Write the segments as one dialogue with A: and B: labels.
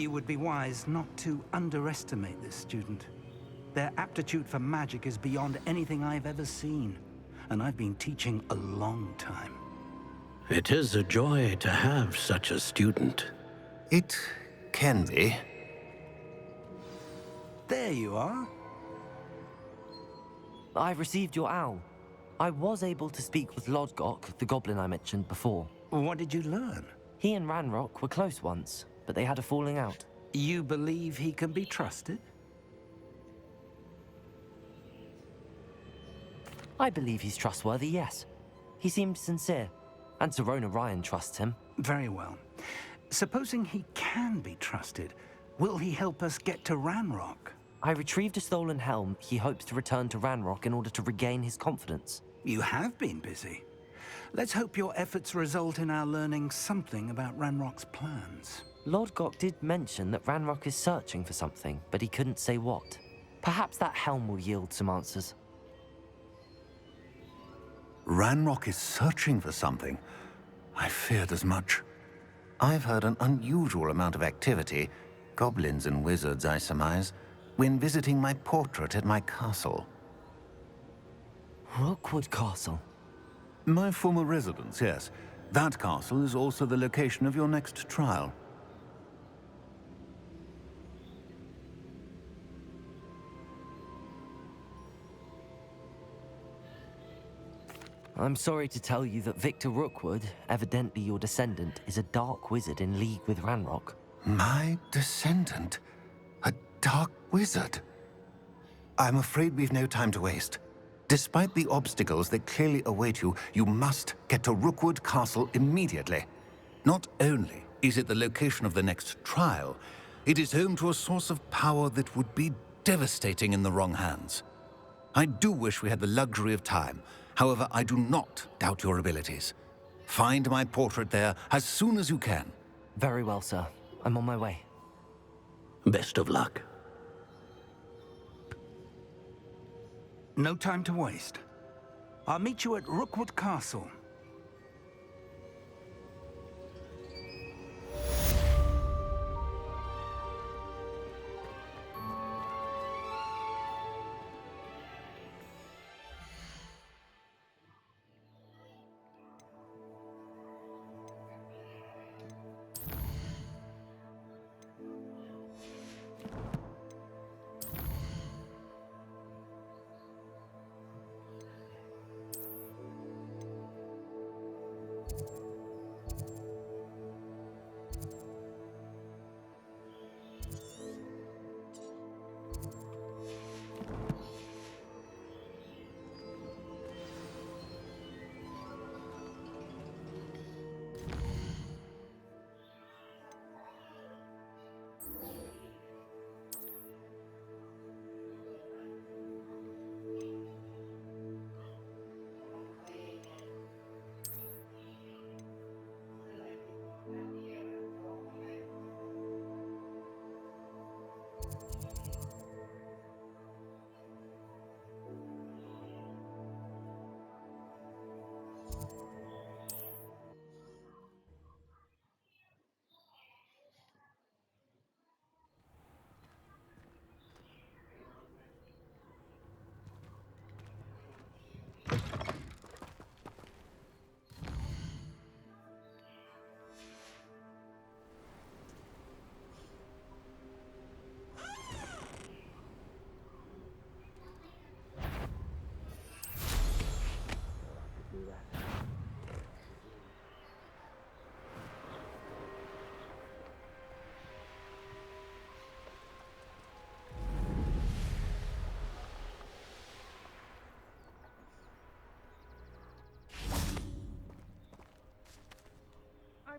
A: You would be wise not to underestimate this student. Their aptitude for magic is beyond anything I've ever seen, and I've been teaching a long time.
B: It is a joy to have such a student.
C: It can be.
A: There you are.
D: I've received your owl. I was able to speak with Lodgok, the goblin I mentioned before.
A: What did you learn?
D: He and Ranrock were close once, but they had a falling out.
A: You believe he can be trusted?
D: I believe he's trustworthy, yes. He seemed sincere, and Serona Ryan trusts him.
A: Very well. Supposing he can be trusted, will he help us get to Ranrock?
D: I retrieved a stolen helm he hopes to return to Ranrock in order to regain his confidence.
A: You have been busy. Let's hope your efforts result in our learning something about Ranrock's plans.
D: Lodgok did mention that Ranrock is searching for something, but he couldn't say what. Perhaps that helm will yield some answers.
C: Ranrock is searching for something. I feared as much. I've heard an unusual amount of activity, goblins and wizards, I surmise, when visiting my portrait at my castle.
D: Rookwood Castle?
C: My former residence, yes. That castle is also the location of your next trial.
D: I'm sorry to tell you that Victor Rookwood, evidently your descendant, is a dark wizard in league with Ranrock.
C: My descendant? A dark wizard? I'm afraid we've no time to waste. Despite the obstacles that clearly await you, you must get to Rookwood Castle immediately. Not only is it the location of the next trial, it is home to a source of power that would be devastating in the wrong hands. I do wish we had the luxury of time. However, I do not doubt your abilities. Find my portrait there as soon as you can.
D: Very well, sir. I'm on my way.
B: Best of luck.
A: No time to waste. I'll meet you at Rookwood Castle.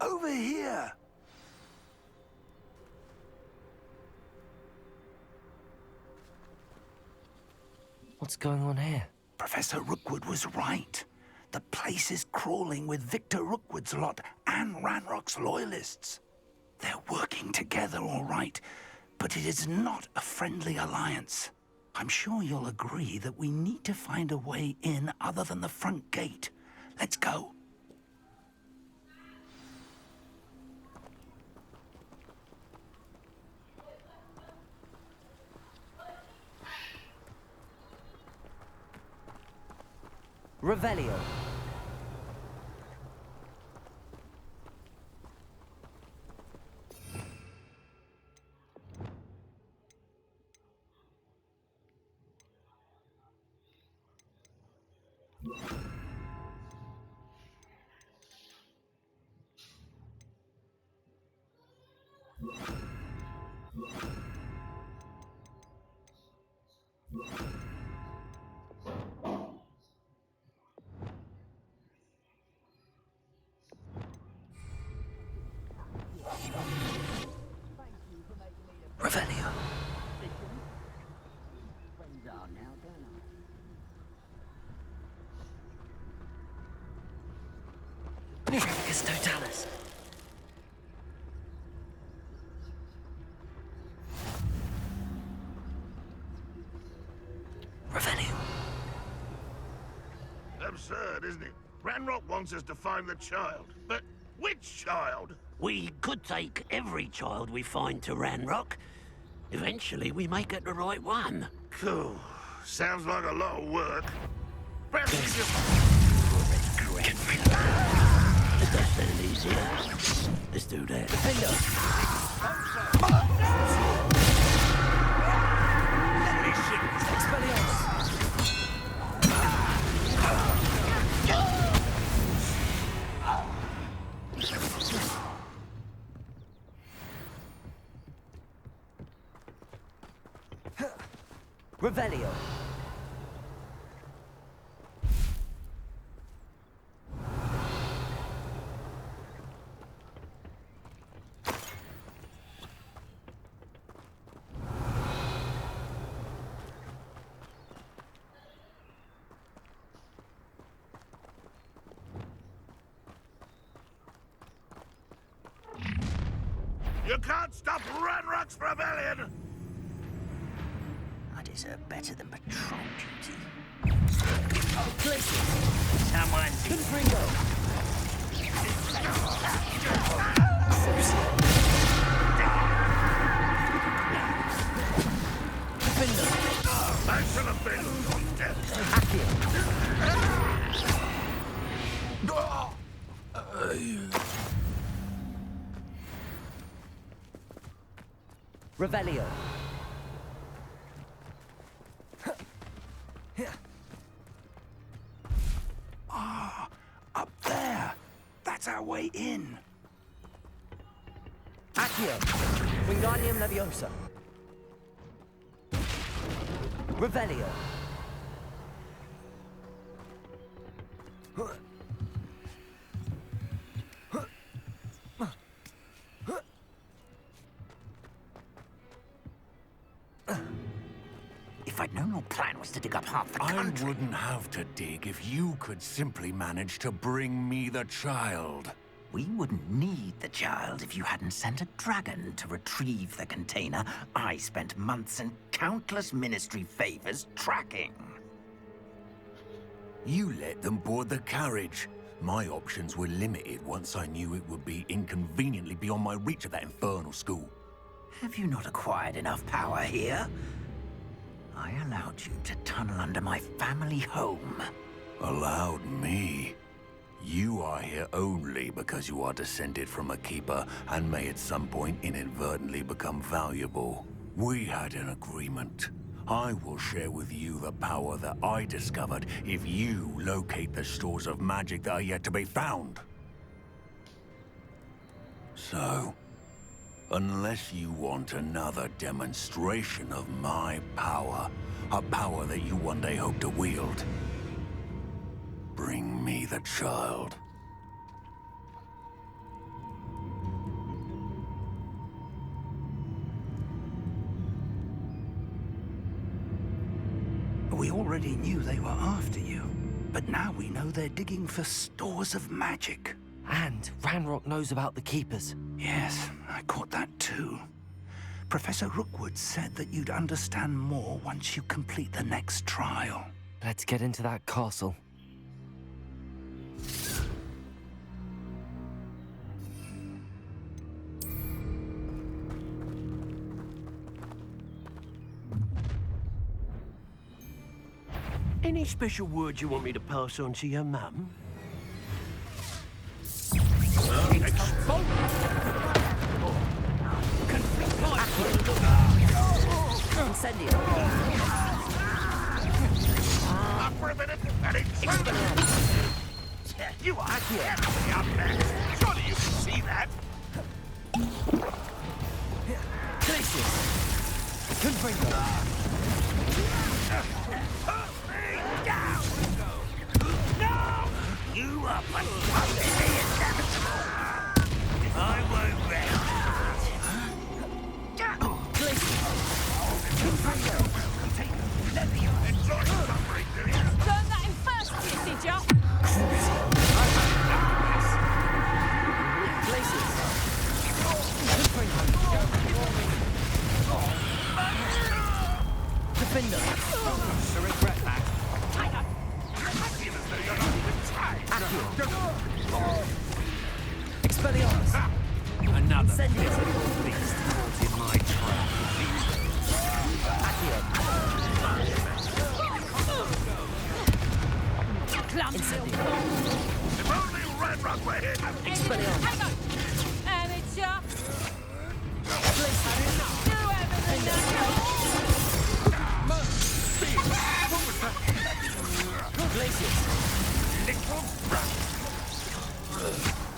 A: Over here!
D: What's going on here?
A: Professor Rookwood was right. The place is crawling with Victor Rookwood's lot and Ranrock's loyalists. They're working together, all right, but it is not a friendly alliance. I'm sure you'll agree that we need to find a way in other than the front gate. Let's go.
D: Revelio. Revelio. Tricus Totalis. Revelio.
E: Absurd, isn't it? Ranrock wants us to find the child. But which child?
B: We could take every child we find to Ranrock. Eventually, we may get the right one.
E: Cool. Sounds like a lot of work. Perhaps we just...
B: It does sound easier. Let's do that.
D: Revelio.
E: You can't stop Ranrock's rebellion!
A: I deserve better than patrol duty.
D: Someone. Confringo.
E: Thanks for the bill, death.
D: Revelio.
A: Up there! That's our way in.
D: Accio. Wingardium Leviosa. Revelio.
A: If I'd known your plan was to dig up half the
C: I
A: country...
C: wouldn't have to dig if you could simply manage to bring me the child.
A: We wouldn't need the child if you hadn't sent a dragon to retrieve the container I spent months and countless ministry favors tracking.
C: You let them board the carriage. My options were limited once I knew it would be inconveniently beyond my reach at that infernal school.
A: Have you not acquired enough power here? I allowed you to tunnel under my family home.
C: Allowed me? You are here only because you are descended from a keeper and may at some point inadvertently become valuable. We had an agreement. I will share with you the power that I discovered if you locate the stores of magic that are yet to be found. So, unless you want another demonstration of my power, a power that you one day hope to wield, bring me the child.
A: We already knew they were after you, but now we know they're digging for stores of magic.
D: And Ranrock knows about the Keepers.
A: Yes, I caught that too. Professor Rookwood said that you'd understand more once you complete the next trial.
D: Let's get into that castle.
B: Any special words you want me to pass on to your mum?
F: Incendio.
E: Up for a minute and you are definitely up there. Surely you can see that.
D: Glacius! Confringo!
B: No! You are but I won't rest.
E: Enjoy suffering, do you?
F: Learn that in first year, did ya?
D: Glacius! Defender!
A: I regret that.
E: I feel as though you're not even trying.
D: Expelliarmus!
A: Another
D: Incendio.
A: physical beast caught in my trap.
D: Accio!
F: Clumsy.
E: If only Ranrock were here.
D: Expelliarmus!
F: Hang on. And it's ya. Do everything that
D: Glacius!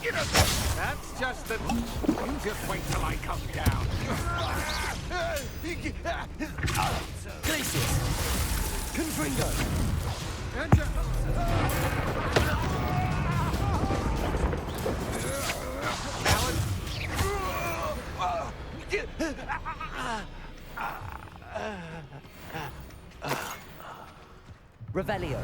E: You know,
A: That's just the... You just wait till I come down.
D: Glacius! Confringo! Revelio.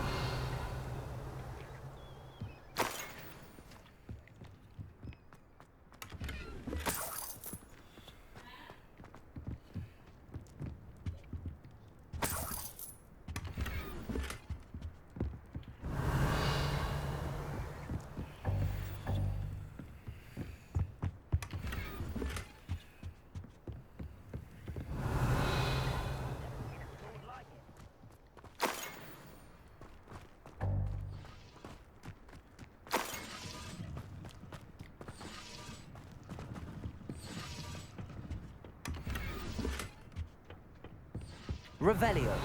D: Revelio.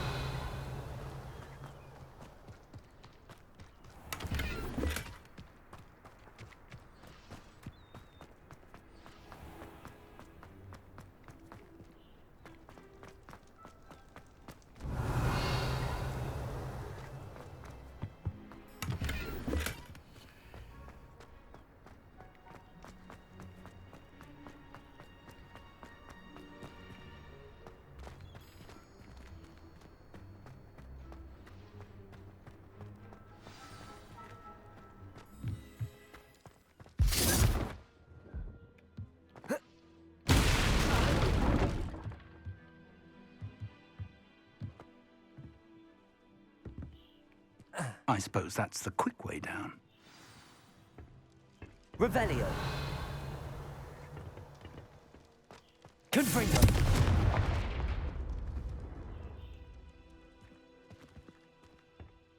A: I suppose that's the quick way down.
D: Revelio. Confringo.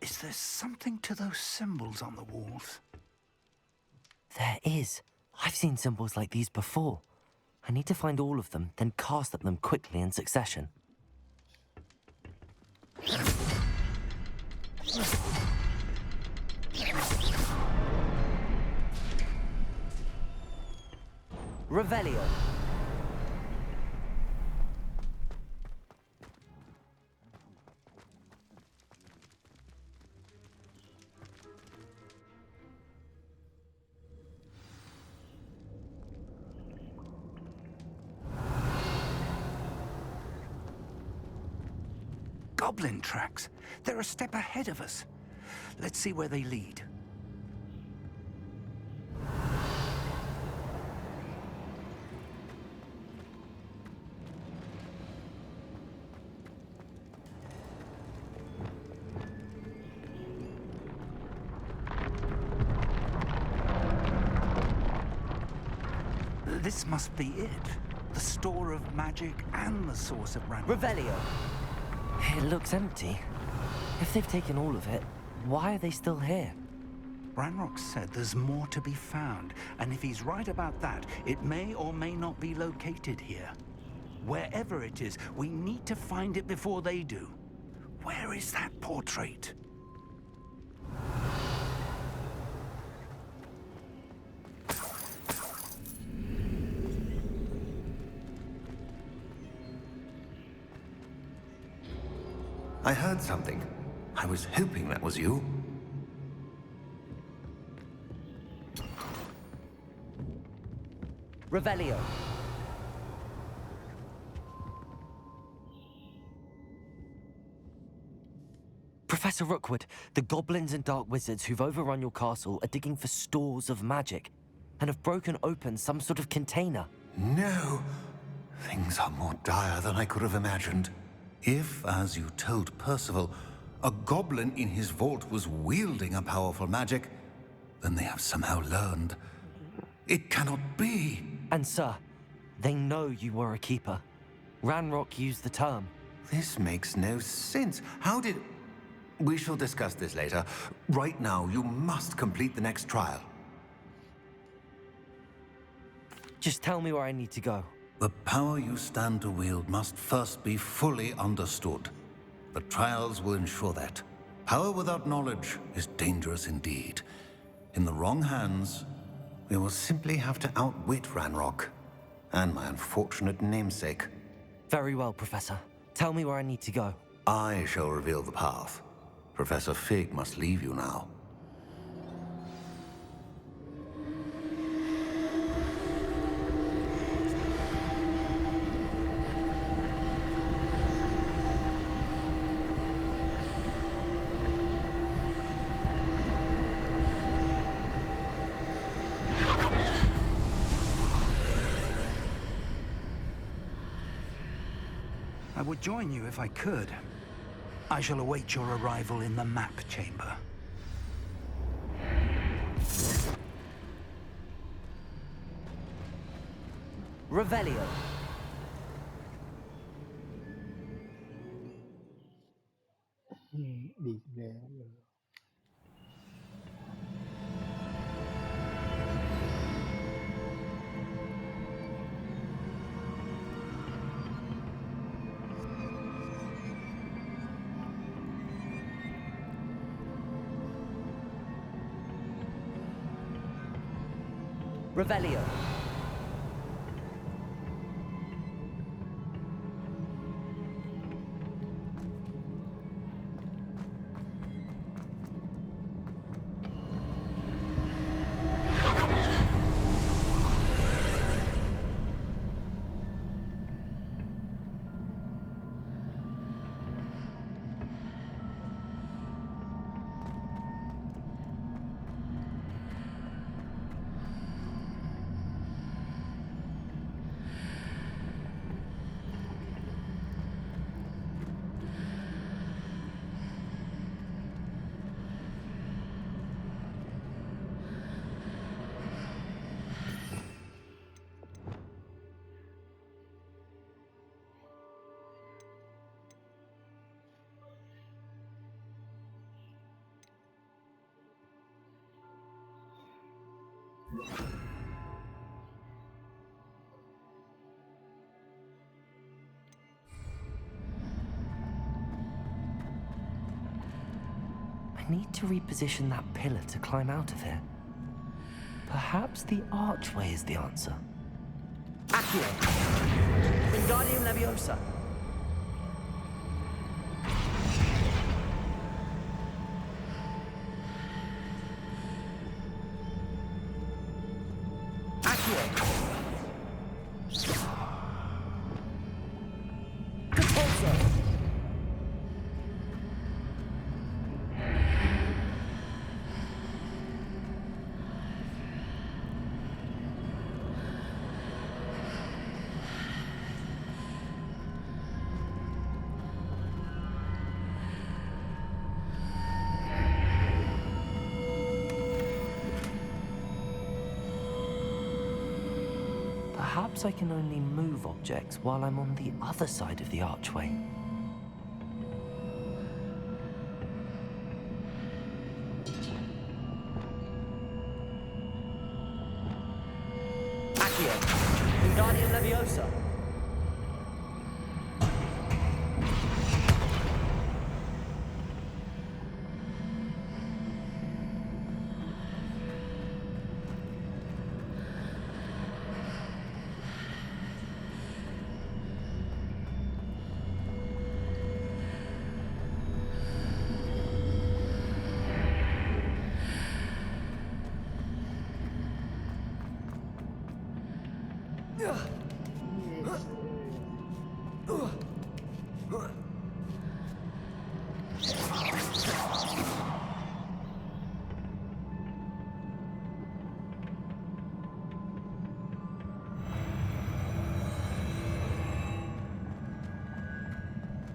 A: Is there something to those symbols on the walls?
D: There is. I've seen symbols like these before. I need to find all of them, then cast at them quickly in succession. Revelio.
A: Goblin tracks. They're a step ahead of us. Let's see where they lead. This must be it. The store of magic and the source of Ranrock.
D: Revelio. It looks empty. If they've taken all of it, why are they still here?
A: Ranrock said there's more to be found, and if he's right about that, it may or may not be located here. Wherever it is, we need to find it before they do. Where is that portrait?
C: I heard something. I was hoping that was you.
D: Revelio. Professor Rookwood, the goblins and dark wizards who've overrun your castle are digging for stores of magic and have broken open some sort of container.
C: No. Things are more dire than I could have imagined. If, as you told Percival, a goblin in his vault was wielding a powerful magic, then they have somehow learned. It cannot be.
D: And sir, they know you were a keeper. Ranrock used the term.
C: This makes no sense. How did... We shall discuss this later. Right now, you must complete the next trial.
D: Just tell me where I need to go.
C: The power you stand to wield must first be fully understood. The trials will ensure that. Power without knowledge is dangerous indeed. In the wrong hands, we will simply have to outwit Ranrock and my unfortunate namesake.
D: Very well, Professor. Tell me where I need to go.
C: I shall reveal the path. Professor Fig must leave you now.
A: I would join you if I could. I shall await your arrival in the map chamber.
D: Revelio.
G: Đi về rồi.
D: Revelio. I need to reposition that pillar to climb out of here. Perhaps the archway is the answer. Accio! Wingardium Leviosa! Accio! Repulsor! Perhaps I can only move objects while I'm on the other side of the archway.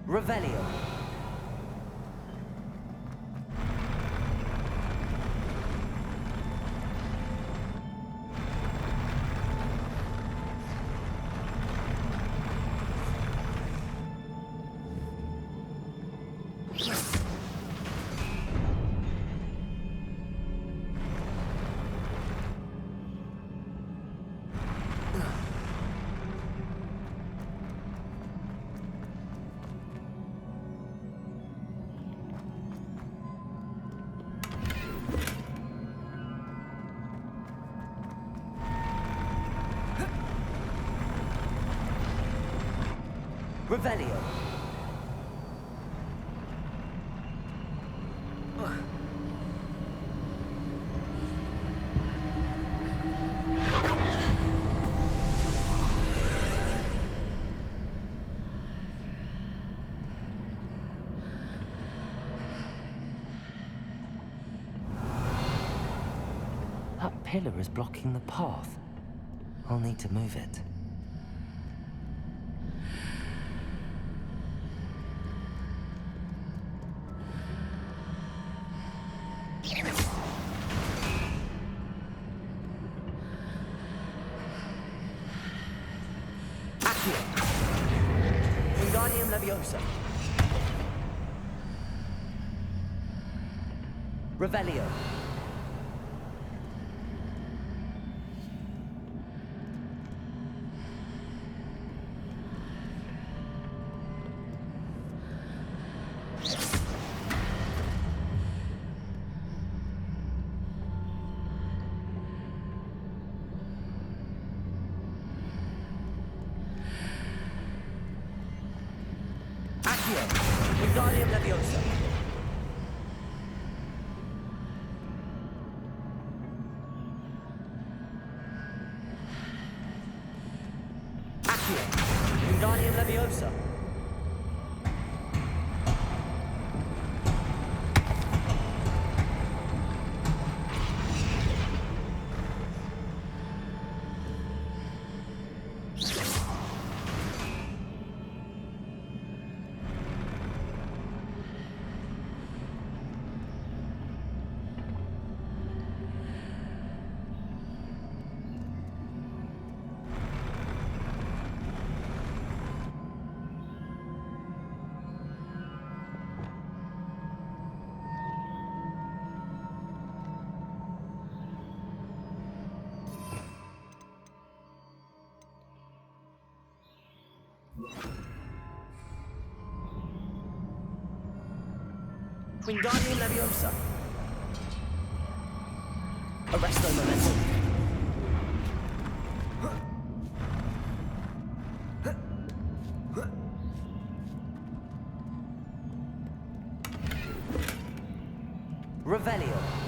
D: Revelio. Revelio. That pillar is blocking the path. I'll need to move it. Wingardium Leviosa. Revelio. Wingardium Leviosa. Accio. Wingardium Leviosa. Wingardium Leviosa. Arresto Momentum. Revelio.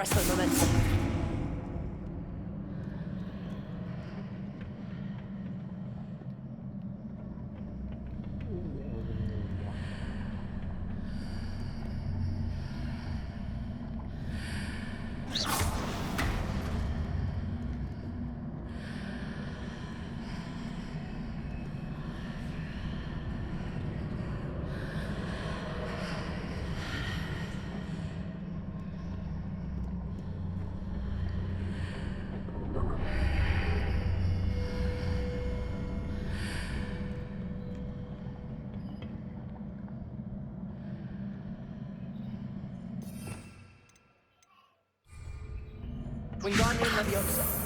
D: arrest the momentum. Wingardium Leviosa.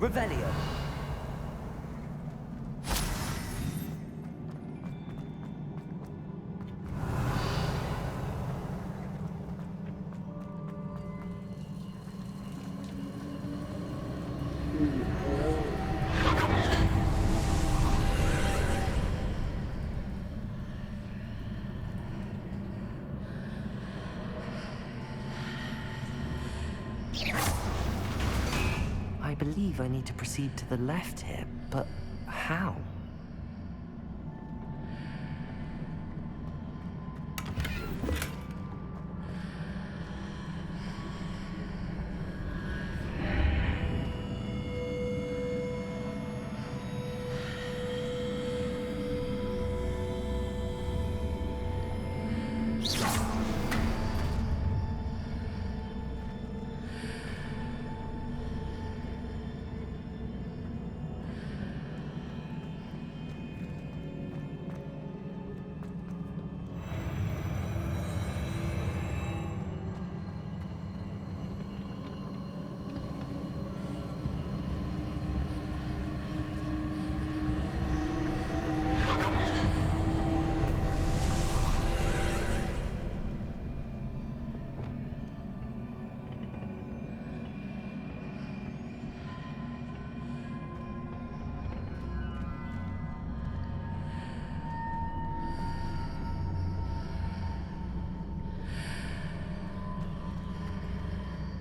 D: Revelio. I believe I need to proceed to the left here, but how?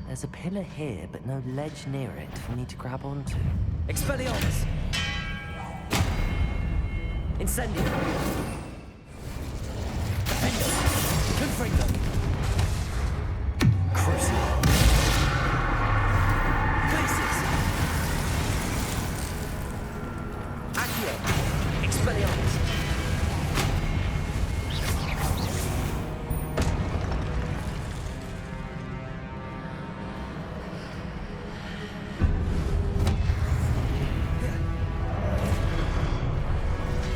D: There's a pillar here, but no ledge near it for me to grab onto. Expelliarmus! Incendio! Defendo! Confringo! Crucible! Glacis! Accio! Expelliarmus!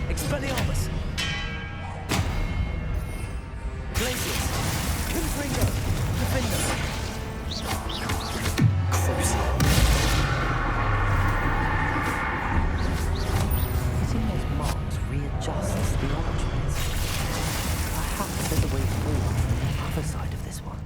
D: Expelliarmus! Gringo! Defender! Hitting those marks readjusts the archways. Perhaps there's a way forward from the other side of this one.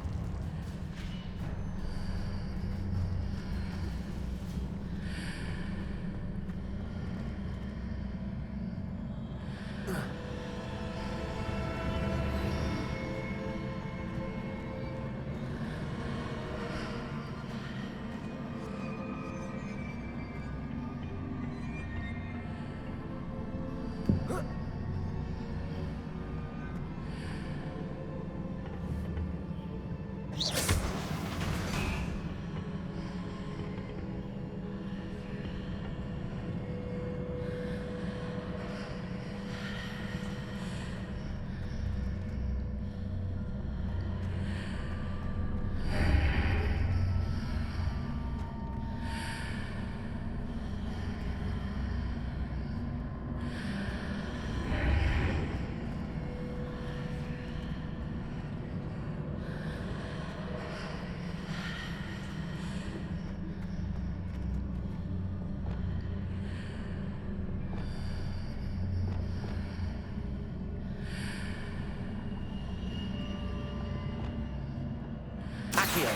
D: Accio.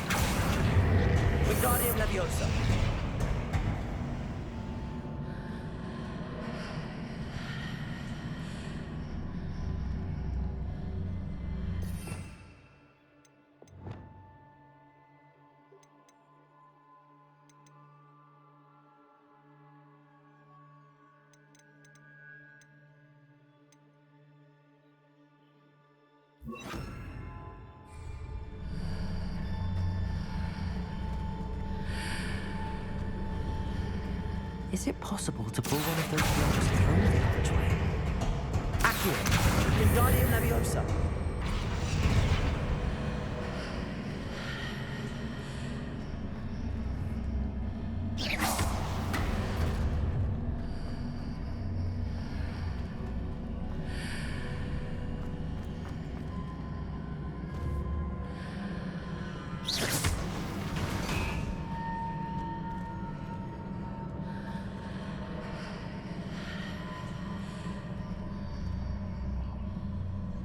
D: Wingardium Leviosa. Is it possible to pull one of those blocks through the archway? Accio. Wingardium Leviosa.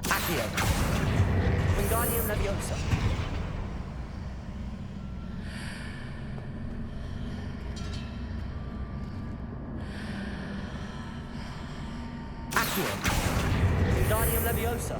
D: Accio. Wingardium Leviosa. Accio. Wingardium Leviosa.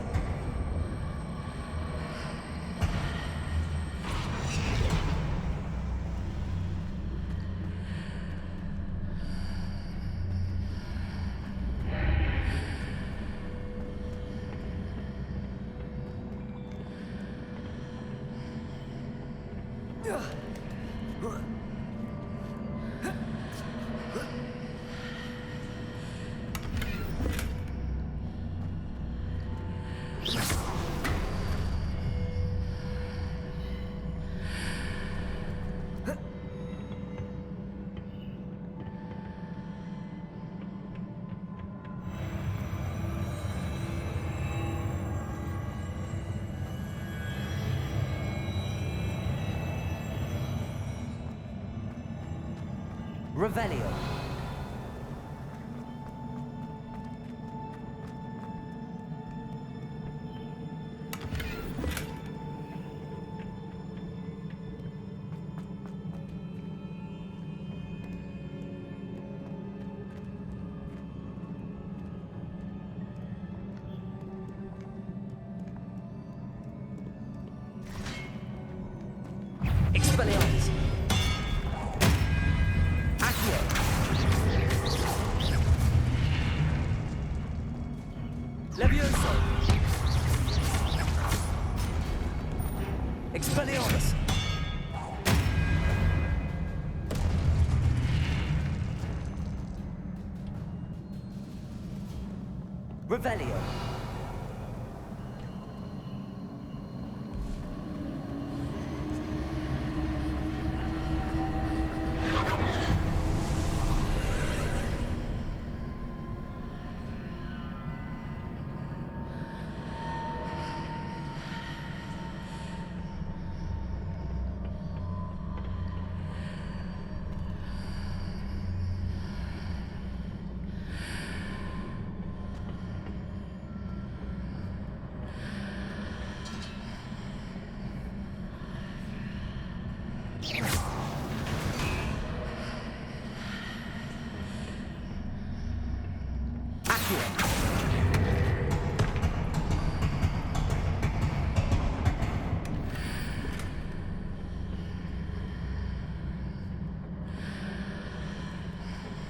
D: Revelio. Expelliarmus. Accio. Levioso. Expelliarmus. Revelio.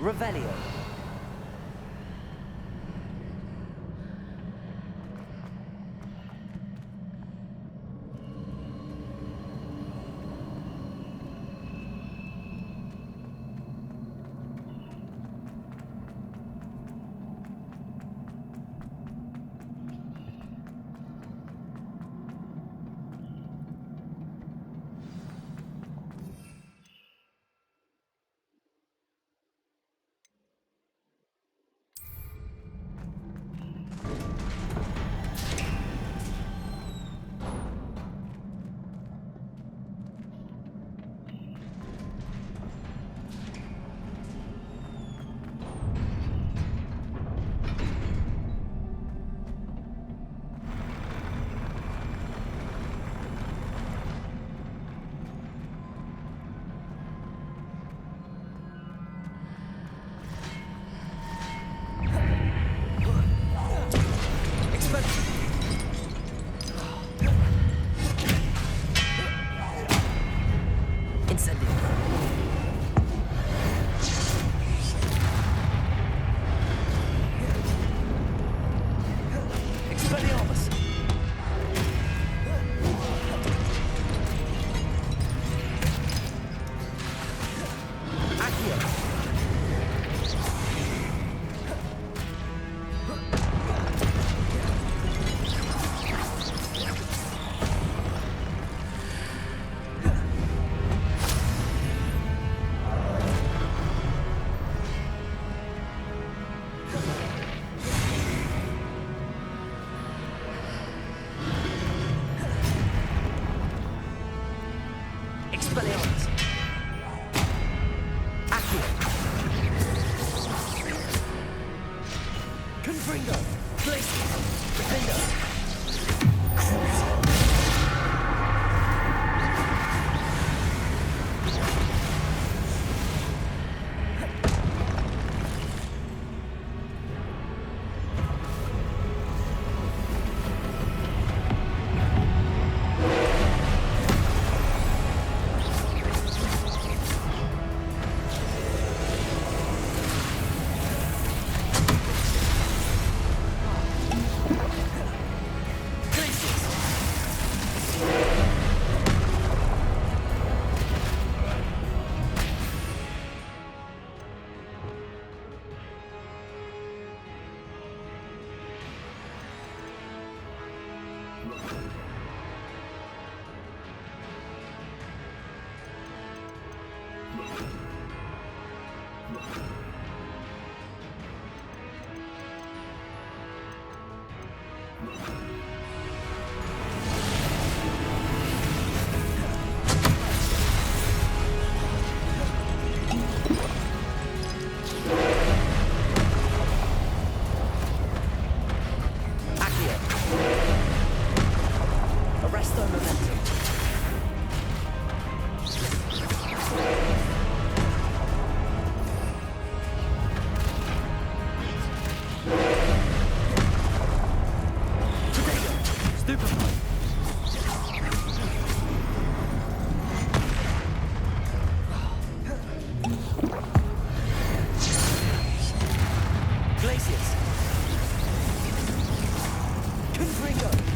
D: Revelio. Expelliarmus. Accio. Confringo. Glacius. Defender.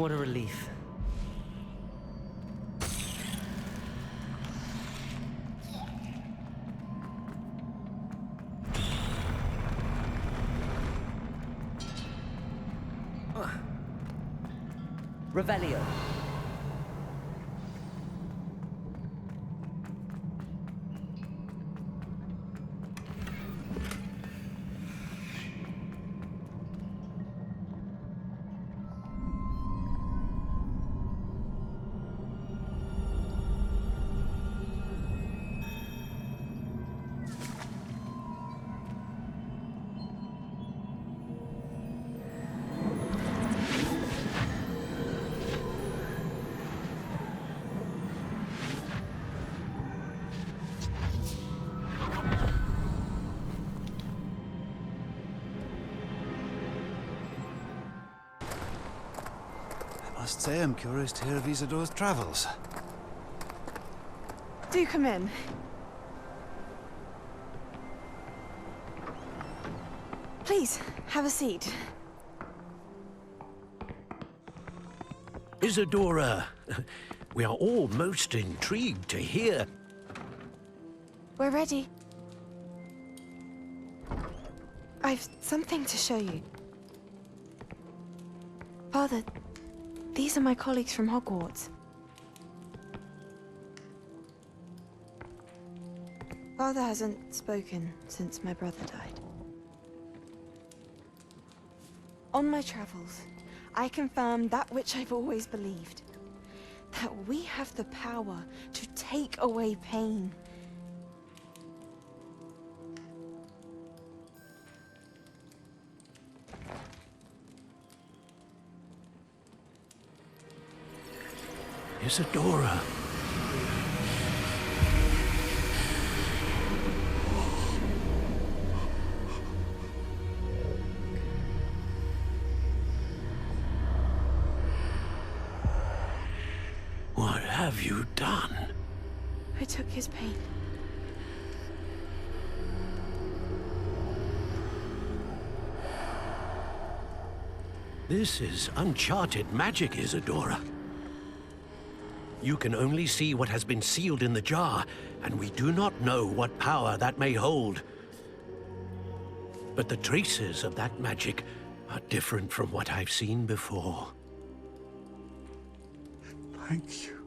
D: What a relief. Revelio.
G: I must say I'm curious to hear of Isadore's travels.
H: Do come in. Please, have a seat.
B: Isadora, we are all most intrigued to hear.
H: We're ready. I've something to show you. Father, these are my colleagues from Hogwarts. Father hasn't spoken since my brother died. On my travels, I confirmed that which I've always believed. That we have the power to take away pain.
B: Isadora. What have you done?
H: I took his pain.
B: This is uncharted magic, Isadora. You can only see what has been sealed in the jar, and we do not know what power that may hold. But the traces of that magic are different from what I've seen before.
G: Thank you.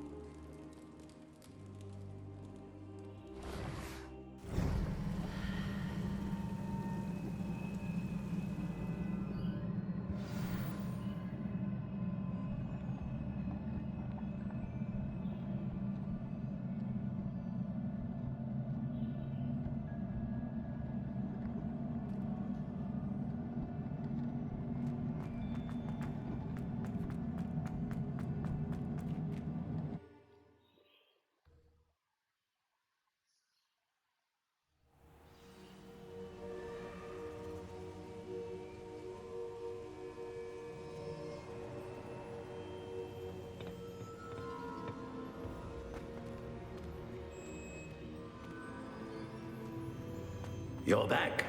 B: You're back.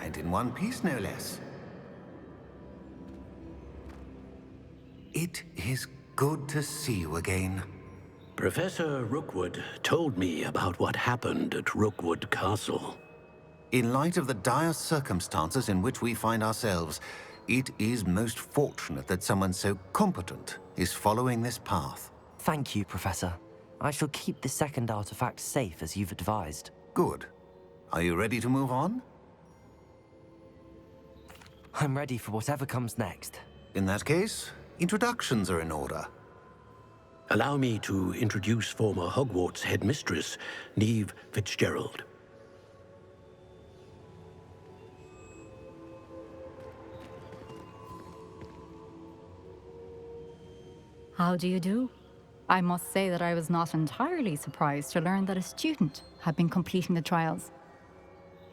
C: And in one piece, no less. It is good to see you again.
B: Professor Rookwood told me about what happened at Rookwood Castle.
C: In light of the dire circumstances in which we find ourselves, it is most fortunate that someone so competent is following this path.
D: Thank you, Professor. I shall keep the second artifact safe as you've advised.
C: Good. Are you ready to move on?
D: I'm ready for whatever comes next.
C: In that case, introductions are in order.
B: Allow me to introduce former Hogwarts headmistress, Neve Fitzgerald.
I: How do you do? I must say that I was not entirely surprised to learn that a student had been completing the trials.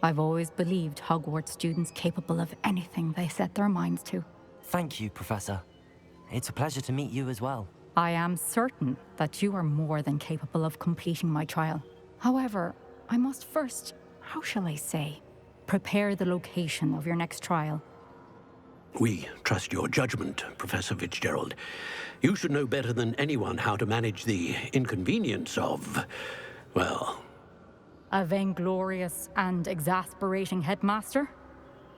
I: I've always believed Hogwarts students capable of anything they set their minds to.
D: Thank you, Professor. It's a pleasure to meet you as well.
I: I am certain that you are more than capable of completing my trial. However, I must first, how shall I say, prepare the location of your next trial.
B: We trust your judgment, Professor Fitzgerald. You should know better than anyone how to manage the inconvenience of, well...
I: A vainglorious and exasperating headmaster?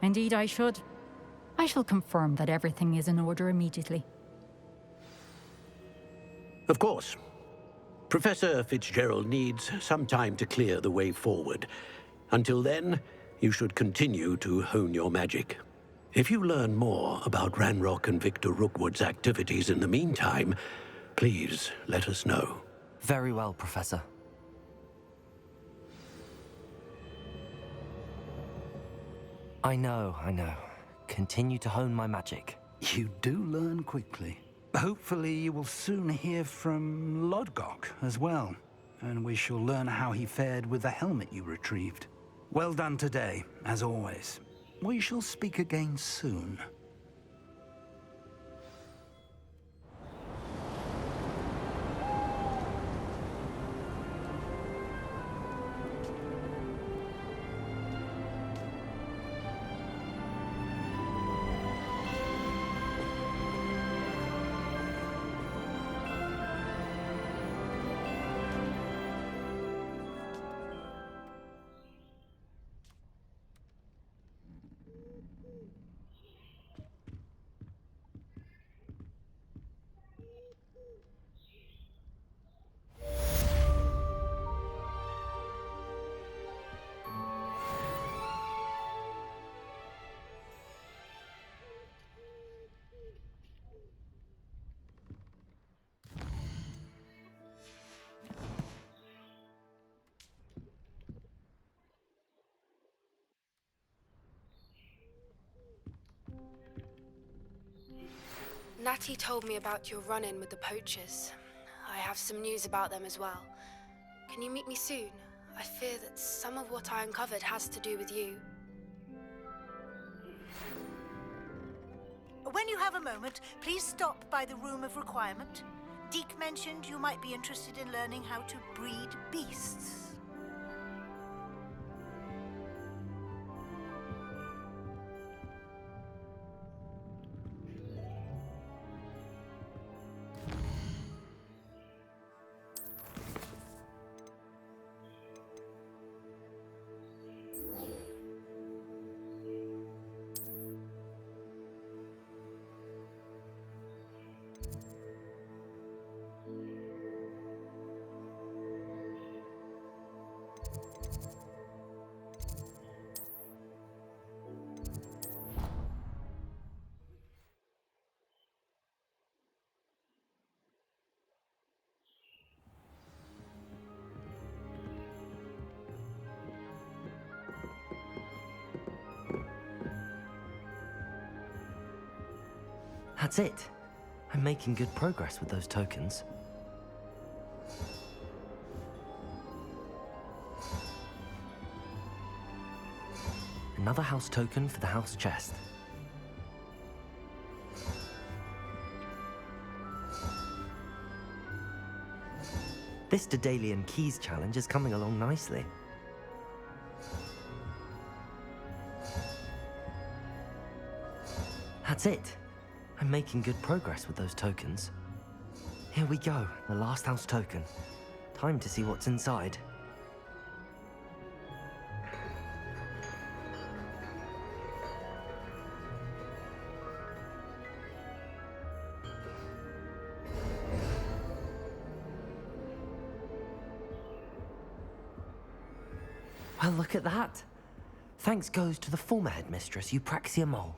I: Indeed I should. I shall confirm that everything is in order immediately.
B: Of course. Professor Fitzgerald needs some time to clear the way forward. Until then, you should continue to hone your magic. If you learn more about Ranrock and Victor Rookwood's activities in the meantime, please let us know.
D: Very well, Professor. I know. Continue to hone my magic.
A: You do learn quickly. Hopefully you will soon hear from Lodgok as well, and we shall learn how he fared with the helmet you retrieved. Well done today, as always. We shall speak again soon.
J: Natty told me about your run-in with the poachers. I have some news about them as well. Can you meet me soon? I fear that some of what I uncovered has to do with you.
K: When you have a moment, please stop by the Room of Requirement. Deke mentioned you might be interested in learning how to breed beasts.
D: That's it. I'm making good progress with those tokens. Another house token for the house chest. This Daedalian Keys challenge is coming along nicely. That's it. I'm making good progress with those tokens. Here we go, the last house token. Time to see what's inside. Well, look at that. Thanks goes to the former headmistress, Eupraxia Mole.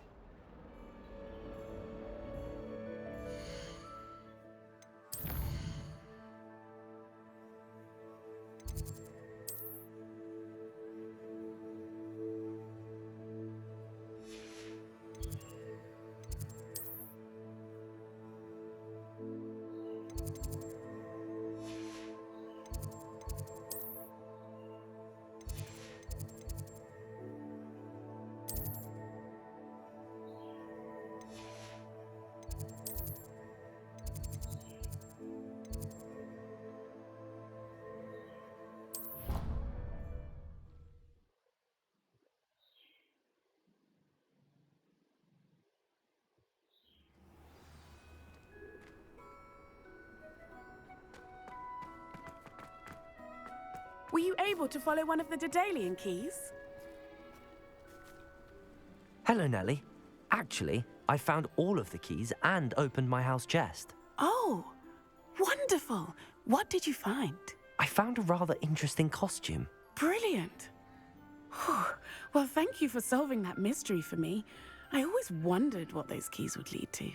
L: Were you able to follow one of the Daedalian keys?
D: Hello, Nellie. Actually, I found all of the keys and opened my house chest.
L: Oh, Wonderful! What did you find?
D: I found a rather interesting costume.
L: Brilliant! Whew. Well, thank you for solving that mystery for me. I always wondered what those keys would lead to.